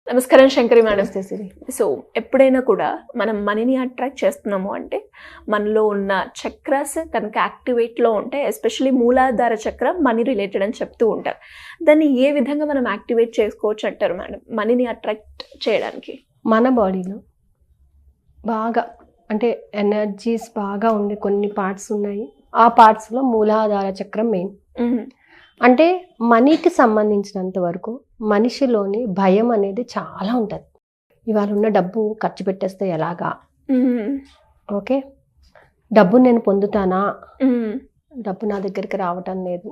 నమస్కారం శంకరి మేడం. నమస్తే సిరి. సో ఎప్పుడైనా కూడా మనం మనీని అట్రాక్ట్ చేస్తున్నాము అంటే మనలో ఉన్న చక్రాస్ కనుక యాక్టివేట్లో ఉంటే, ఎస్పెషల్లీ మూలాధార చక్రం మనీ రిలేటెడ్ అని చెప్తూ ఉంటారు. దాన్ని ఏ విధంగా మనం యాక్టివేట్ చేసుకోవచ్చు అంటారు మేడం మనీని అట్రాక్ట్ చేయడానికి? మన బాడీలో బాగా అంటే ఎనర్జీస్ బాగా ఉండే కొన్ని పార్ట్స్ ఉన్నాయి. ఆ పార్ట్స్లో మూలాధార చక్రం మెయిన్. అంటే మనీకి సంబంధించినంత వరకు మనిషిలోని భయం అనేది చాలా ఉంటుంది. ఇవాళ ఉన్న డబ్బు ఖర్చు పెట్టేస్తే ఎలాగా, ఓకే డబ్బు నేను పొందుతానా, డబ్బు నా దగ్గరికి రావటం లేదు,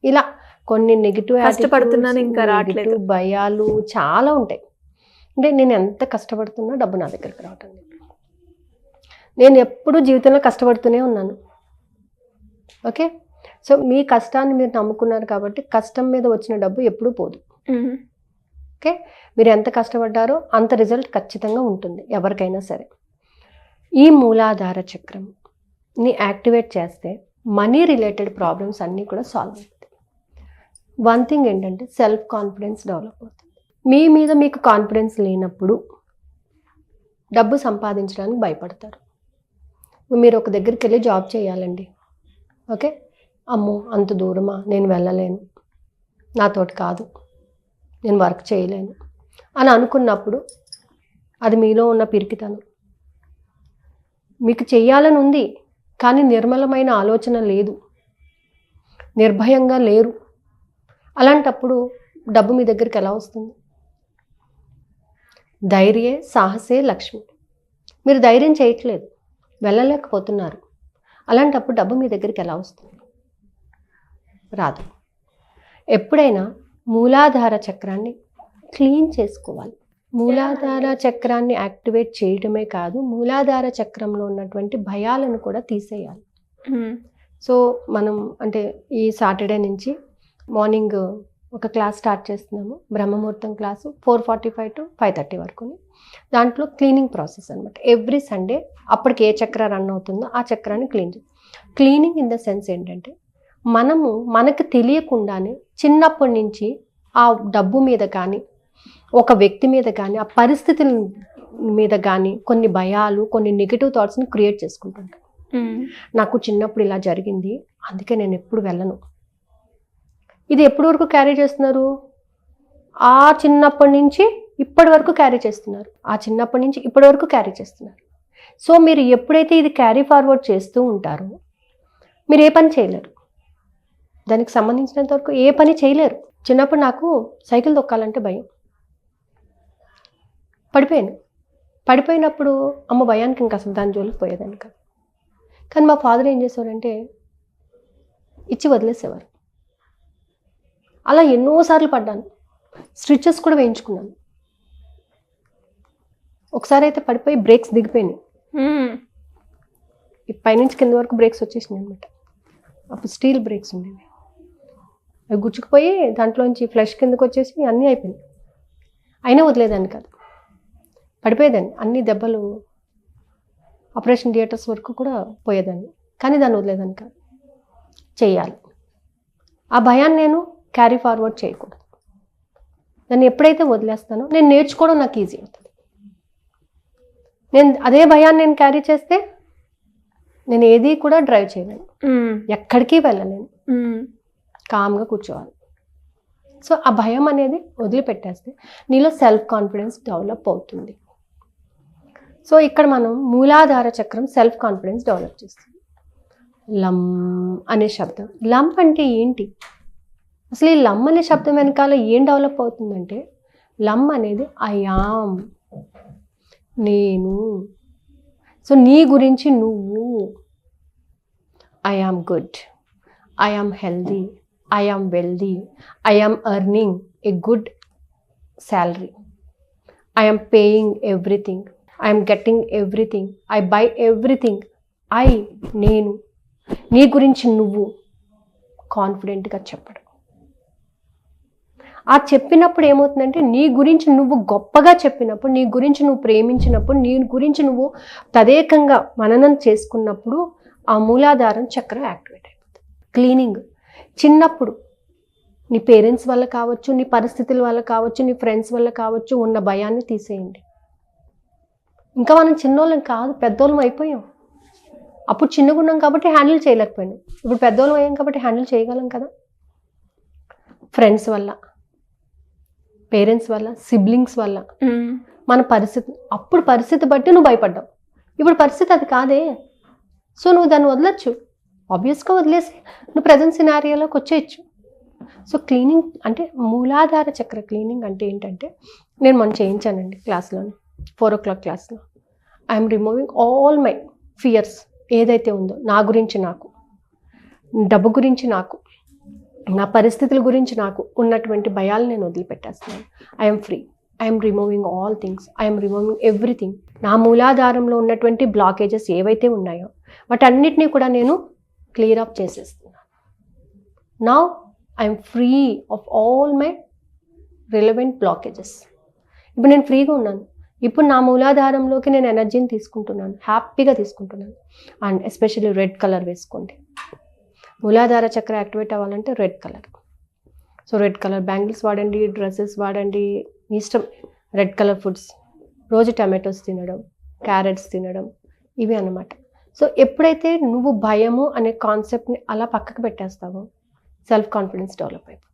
ఇలా కొన్ని నెగిటివ్ కష్టపడుతున్నాను ఇంకా రావట్లేదు, భయాలు చాలా ఉంటాయి. అంటే నేను ఎంత కష్టపడుతున్నా డబ్బు నా దగ్గరికి రావటం లేదు. నేను ఎప్పుడూ జీవితంలో కష్టపడుతూనే ఉన్నాను. ఓకే, సో మీ కష్టాన్ని మీరు నమ్ముకున్నారు కాబట్టి కష్టం మీద వచ్చిన డబ్బు ఎప్పుడూ పోదు. ఓకే, మీరు ఎంత కష్టపడ్డారో అంత రిజల్ట్ ఖచ్చితంగా ఉంటుంది ఎవరికైనా సరే. ఈ మూలాధార చక్రంని యాక్టివేట్ చేస్తే మనీ రిలేటెడ్ ప్రాబ్లమ్స్ అన్నీ కూడా సాల్వ్ అవుతాయి. వన్ థింగ్ ఏంటంటే సెల్ఫ్ కాన్ఫిడెన్స్ డెవలప్ అవుతుంది. మీ మీద మీకు కాన్ఫిడెన్స్ లేనప్పుడు డబ్బు సంపాదించడానికి భయపడతారు. మీరు ఒక దగ్గరికి వెళ్ళి జాబ్ చేయాలండి, ఓకే అమ్మో అంత దూరమా, నేను వెళ్ళలేను, నాతోటి కాదు, నేను వర్క్ చేయలేను అని అనుకున్నప్పుడు అది మీలో ఉన్న పిరికితనం. మీకు చెయ్యాలని ఉంది కానీ నిర్మలమైన ఆలోచన లేదు, నిర్భయంగా లేరు. అలాంటప్పుడు డబ్బు మీ దగ్గరికి ఎలా వస్తుంది? ధైర్యే సాహసే లక్ష్మి. మీరు ధైర్యం చేయట్లేదు, వెళ్ళలేకపోతున్నారు. అలాంటప్పుడు డబ్బు మీ దగ్గరికి ఎలా వస్తుంది? రాదు. ఎప్పుడైనా మూలాధార చక్రాన్ని క్లీన్ చేసుకోవాలి. మూలాధార చక్రాన్ని యాక్టివేట్ చేయడమే కాదు, మూలాధార చక్రంలో ఉన్నటువంటి భయాలను కూడా తీసేయాలి. సో మనం అంటే ఈ సాటర్డే నుంచి మార్నింగ్ ఒక క్లాస్ స్టార్ట్ చేస్తున్నాము, బ్రహ్మముహూర్తం క్లాసు 4:45 to 5:30 వరకు. దాంట్లో క్లీనింగ్ ప్రాసెస్ అనమాట. ఎవ్రీ సండే అప్పటికి ఏ చక్ర రన్ అవుతుందో ఆ చక్రాన్ని క్లీనింగ్ ఇన్ ద సెన్స్ ఏంటంటే, మనము మనకు తెలియకుండానే చిన్నప్పటి నుంచి ఆ డబ్బు మీద కానీ, ఒక వ్యక్తి మీద కానీ, ఆ పరిస్థితుల మీద కానీ కొన్ని భయాలు, కొన్ని నెగిటివ్ థాట్స్ని క్రియేట్ చేసుకుంటుంటాం. నాకు చిన్నప్పుడు ఇలా జరిగింది అందుకే నేను ఎప్పుడు వెళ్ళను. ఇది ఎప్పటి వరకు క్యారీ చేస్తున్నారు? ఆ చిన్నప్పటి నుంచి ఇప్పటి వరకు క్యారీ చేస్తున్నారు. ఆ చిన్నప్పటి నుంచి ఇప్పటి వరకు క్యారీ చేస్తున్నారు. సో మీరు ఎప్పుడైతే ఇది క్యారీ ఫార్వర్డ్ చేస్తూ ఉంటారో మీరు ఏ పని చేయలేరు. దానికి సంబంధించినంత వరకు ఏ పని చేయలేరు. చిన్నప్పుడు నాకు సైకిల్ తొక్కాలంటే భయం. పడిపోయినప్పుడు అమ్మ భయానికి ఇంకా అసలు దాని జోలికి పోయేదాన్ని కాదు. కానీ మా ఫాదర్ ఏం చేసేవారంటే ఇచ్చి వదిలేసేవారు. అలా ఎన్నోసార్లు పడ్డాను, స్టిచెస్ కూడా వేయించుకున్నాను. ఒకసారి అయితే పడిపోయి బ్రేక్స్ దిగిపోయినాయి. పైనుంచి కింద వరకు బ్రేక్స్ వచ్చేసినాయి అనమాట. అప్పుడు స్టీల్ బ్రేక్స్ ఉండేవి. అవి గుచ్చుకుపోయి దాంట్లోంచి ఫ్లష్ కిందకు వచ్చేసి అన్నీ అయిపోయినాయి. అయినా వదిలేదాన్ని కాదు, పడిపోయేదాన్ని. అన్ని దెబ్బలు ఆపరేషన్ థియేటర్స్ వరకు కూడా పోయేదాన్ని, కానీ దాన్ని వదిలేదాన్ని కాదు. చెయ్యాలి. ఆ భయాన్ని నేను క్యారీ ఫార్వర్డ్ చేయకూడదు. దాన్ని ఎప్పుడైతే వదిలేస్తానో నేను నేర్చుకోవడం నాకు ఈజీ అవుతుంది. నేను అదే భయాన్ని నేను క్యారీ చేస్తే నేను ఏది కూడా డ్రైవ్ చేయలేను, ఎక్కడికి వెళ్ళలేను, కామ్గా కూర్చోవాలి. సో ఆ భయం అనేది వదిలిపెట్టేస్తే నీలో సెల్ఫ్ కాన్ఫిడెన్స్ డెవలప్ అవుతుంది. సో ఇక్కడ మనం మూలాధార చక్రం సెల్ఫ్ కాన్ఫిడెన్స్ డెవలప్ చేస్తుంది. లమ్ అనే శబ్దం. లమ్ అంటే ఏంటి? అసలు ఈ లమ్ అనే శబ్దం వెనకాల ఏం డెవలప్ అవుతుందంటే, లమ్ అనేది ఐ యామ్, నేను. సో నీ గురించి నువ్వు, I am good, I am healthy, I am wealthy, I am earning a good salary, I am paying everything, I am getting everything, I buy everything. నేను. నీ గురించి నువ్వు కాన్ఫిడెంట్గా చెప్పడం. ఆ చెప్పినప్పుడు ఏమవుతుందంటే, నీ గురించి నువ్వు గొప్పగా చెప్పినప్పుడు, నీ గురించి నువ్వు ప్రేమించినప్పుడు, నీ గురించి నువ్వు తదేకంగా మననం చేసుకున్నప్పుడు ఆ మూలాధారం చక్రం యాక్టివేట్ అయిపోతుంది. క్లీనింగ్. చిన్నప్పుడు నీ పేరెంట్స్ వల్ల కావచ్చు, నీ పరిస్థితుల వల్ల కావచ్చు, నీ ఫ్రెండ్స్ వల్ల కావచ్చు, ఉన్న భయాన్ని తీసేయండి. ఇంకా మనం చిన్నోళ్ళం కాదు, పెద్దోళ్ళం అయిపోయాం. అప్పుడు చిన్నగా ఉన్నాం కాబట్టి హ్యాండిల్ చేయలేకపోయాం, ఇప్పుడు పెద్దోళ్ళం అయ్యాం కాబట్టి హ్యాండిల్ చేయగలం కదా. ఫ్రెండ్స్ వల్ల, పేరెంట్స్ వల్ల, సిబ్లింగ్స్ వల్ల, మన పరిస్థితి, అప్పుడు పరిస్థితి బట్టి నువ్వు భయపడ్డావు, ఇప్పుడు పరిస్థితి అది కాదే. సో నువ్వు దాన్ని వదలొచ్చు, ఆబ్వియస్గా వదిలేసి నువ్వు ప్రజెంట్ సినారియోలోకి వచ్చేయచ్చు. సో క్లీనింగ్ అంటే మూలాధార చక్ర క్లీనింగ్ అంటే ఏంటంటే, నేను మొన్న చేయించానండి క్లాస్లోని, 4 o'clock క్లాస్లో. I'm removing all my fears, ఏదైతే ఉందో నా గురించి, నాకు డబ్బు గురించి, నాకు నా పరిస్థితుల గురించి, నాకు ఉన్నటువంటి భయాలు నేను వదిలిపెట్టేస్తున్నాను. I'm free, I'm removing all things, I'm removing everything. నా మూలాధారంలో ఉన్నటువంటి బ్లాకేజెస్ ఏవైతే ఉన్నాయో వాటన్నిటినీ కూడా నేను క్లియర్ అప్ చేసేస్తున్నాను. Now I'm free of all my relevant blockages. ఇప్పుడు నేను ఫ్రీగా ఉన్నాను, ఇప్పుడు నా మూలాధారంలోకి నేను ఎనర్జీని తీసుకుంటున్నాను, హ్యాపీగా తీసుకుంటున్నాను. అండ్ ఎస్పెషల్లీ రెడ్ కలర్ వేసుకోండి. మూలాధార చక్ర యాక్టివేట్ అవ్వాలంటే red colour. So red colour bangles వాడండి, డ్రెస్సెస్ వాడండి, ఇష్టం. రెడ్ కలర్ ఫుడ్స్, రోజు టమాటోస్ తినడం, క్యారెట్స్ తినడం, ఇవి అన్నమాట. సో ఎప్పుడైతే నువ్వు భయము అనే కాన్సెప్ట్ని అలా పక్కకు పెట్టేస్తావో సెల్ఫ్ కాన్ఫిడెన్స్ డెవలప్ అయిపోతుంది.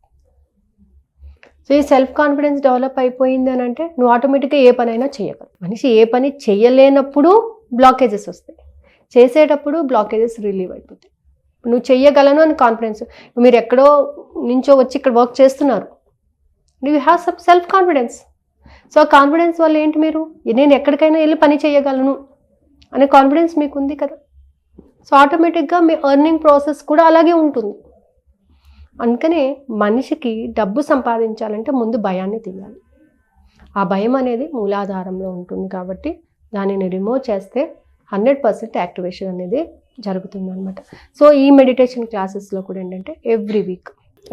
సో ఈ సెల్ఫ్ కాన్ఫిడెన్స్ డెవలప్ అయిపోయింది అని అంటే నువ్వు ఆటోమేటిక్గా ఏ పనైనా చేయగలవు. మనిషి ఏ పని చేయలేనప్పుడు బ్లాకేజెస్ వస్తాయి, చేసేటప్పుడు బ్లాకేజెస్ రిలీవ్ అయిపోతాయి. నువ్వు చెయ్యగలను అని కాన్ఫిడెన్స్, మీరు ఎక్కడో నుంచో వచ్చి ఇక్కడ వర్క్ చేస్తున్నారు, you have some self confidence. So ఆ కాన్ఫిడెన్స్ వల్ల ఏంటి, మీరు నేను ఎక్కడికైనా వెళ్ళి పని చేయగలను అనే కాన్ఫిడెన్స్ మీకు ఉంది కదా. సో ఆటోమేటిక్గా మీ ఎర్నింగ్ ప్రాసెస్ కూడా అలాగే ఉంటుంది. అందుకనే మనిషికి డబ్బు సంపాదించాలంటే ముందు భయాన్ని తీయాలి. ఆ భయం అనేది మూలాధారంలో ఉంటుంది కాబట్టి దానిని రిమూవ్ చేస్తే 100% యాక్టివేషన్ అనేది జరుగుతుంది అనమాట. సో ఈ మెడిటేషన్ క్లాసెస్లో కూడా ఏంటంటే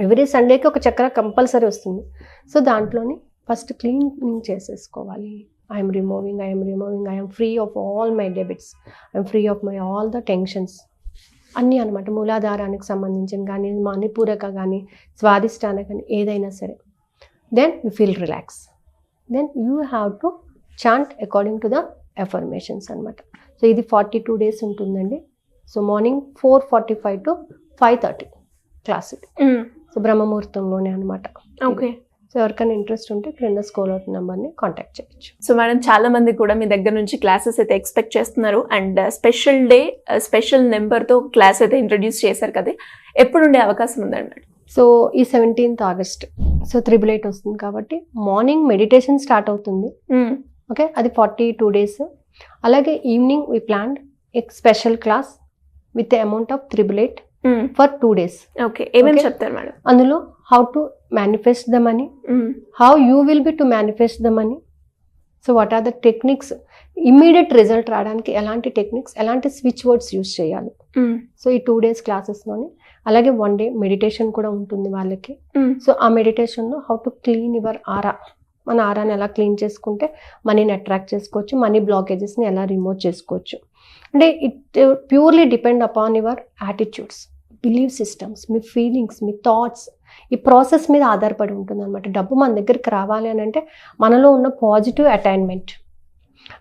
ఎవ్రీ సండేకి ఒక చక్ర కంపల్సరీ వస్తుంది. సో దాంట్లోని ఫస్ట్ క్లీనింగ్ చేసేసుకోవాలి. I'm removing, I'm free of all my debits, I'm free of my all the tensions అన్నీ అనమాట. మూలాధారానికి సంబంధించిన కానీ, మణిపూరక కానీ, స్వాదిష్టాన కానీ, ఏదైనా సరే. Then you feel relax. Then you have to chant according to the affirmations అనమాట. సో ఇది 42 days ఉంటుందండి. సో మార్నింగ్ 4:45 to 5:30 క్లాస్ ఇది. సో బ్రహ్మముహూర్తంలోనే అనమాట. ఓకే. సో ఎవరికైనా ఇంట్రెస్ట్ ఉంటే క్రింద స్క్రోల్ అవుతున్న నెంబర్ని కాంటాక్ట్ చేయొచ్చు. సో మేడం, చాలా మంది కూడా మీ దగ్గర నుంచి క్లాసెస్ అయితే ఎక్స్పెక్ట్ చేస్తున్నారు. అండ్ స్పెషల్ నెంబర్తో క్లాస్ అయితే ఇంట్రడ్యూస్ చేశారు కదా, ఎప్పుడు ఉండే అవకాశం ఉందండి మేడం? సో ఈ 17th August, సో 888 వస్తుంది కాబట్టి మార్నింగ్ మెడిటేషన్ స్టార్ట్ అవుతుంది. ఓకే, అది 42 days. అలాగే evening we planned a special class with amount of 888 for 2 days. Okay, ఏమేమి చెప్తారు మేడం? అందులో how to manifest the money, how you will be to manifest the money, so what are the techniques, immediate result రావడానికి ఎలాంటి techniques, ఎలాంటి switch words use చేయాలి. So ఈ 2 days క్లాసెస్లోని అలాగే 1 day meditation కూడా ఉంటుంది వాళ్ళకి. సో ఆ మెడిటేషన్లో how to clean your aura, మన ఆరాని ఎలా క్లీన్ చేసుకుంటే మనీని అట్రాక్ట్ చేసుకోవచ్చు, మనీ బ్లాకేజెస్ని ఎలా రిమూవ్ చేసుకోవచ్చు. అంటే it purely depend upon your attitudes, believe systems, me feelings, me thoughts, ఈ ప్రాసెస్ మీద ఆధారపడి ఉంటుంది అనమాట. డబ్బు మన దగ్గరికి రావాలి అని అంటే మనలో ఉన్న పాజిటివ్ అటైన్మెంట్,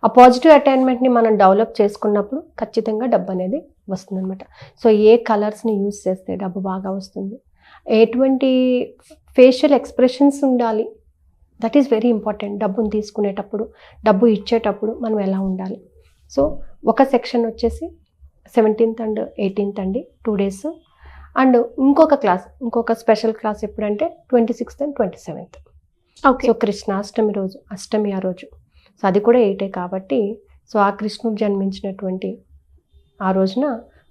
ఆ పాజిటివ్ అటైన్మెంట్ని మనం డెవలప్ చేసుకున్నప్పుడు ఖచ్చితంగా డబ్బు అనేది వస్తుంది అనమాట. సో ఏ కలర్స్ని యూజ్ చేస్తే డబ్బు బాగా వస్తుంది, ఎటువంటి ఫేషియల్ ఎక్స్ప్రెషన్స్ ఉండాలి, దట్ ఈస్ వెరీ ఇంపార్టెంట్. డబ్బును తీసుకునేటప్పుడు, డబ్బు ఇచ్చేటప్పుడు మనం ఎలా ఉండాలి. సో ఒక సెక్షన్ వచ్చేసి 17th and 18th అండి, 2 days. అండ్ ఇంకొక స్పెషల్ క్లాస్ ఎప్పుడంటే 26th and 27th. Okay. So Krishnashtami రోజు, అష్టమి ఆ రోజు. సో అది కూడా 8 కాబట్టి, సో ఆ కృష్ణుడు జన్మించినటువంటి ఆ రోజున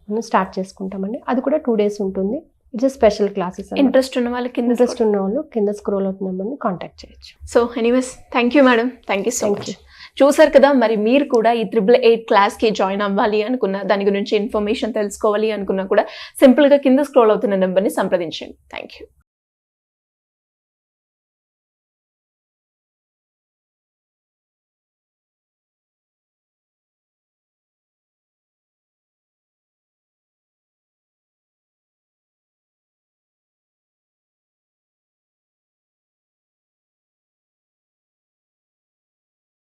మనం స్టార్ట్ చేసుకుంటామండి. అది కూడా 2 days ఉంటుంది. It's special classes. ఇంట్రెస్ట్ ఉన్న వాళ్ళు కింద స్క్రోల్ అవుతుందని కాంటాక్ట్ చేయొచ్చు. So anyways, thank you madam, thank you so much. చూసారు కదా, మరి మీరు కూడా ఈ 888 క్లాస్కి జాయిన్ అవ్వాలి అనుకున్నా, దాని గురించి ఇన్ఫర్మేషన్ తెలుసుకోవాలి అనుకున్నా కూడా సింపుల్గా కింద స్క్రోల్ అవుతున్న నెంబర్ని సంప్రదించండి. Thank you.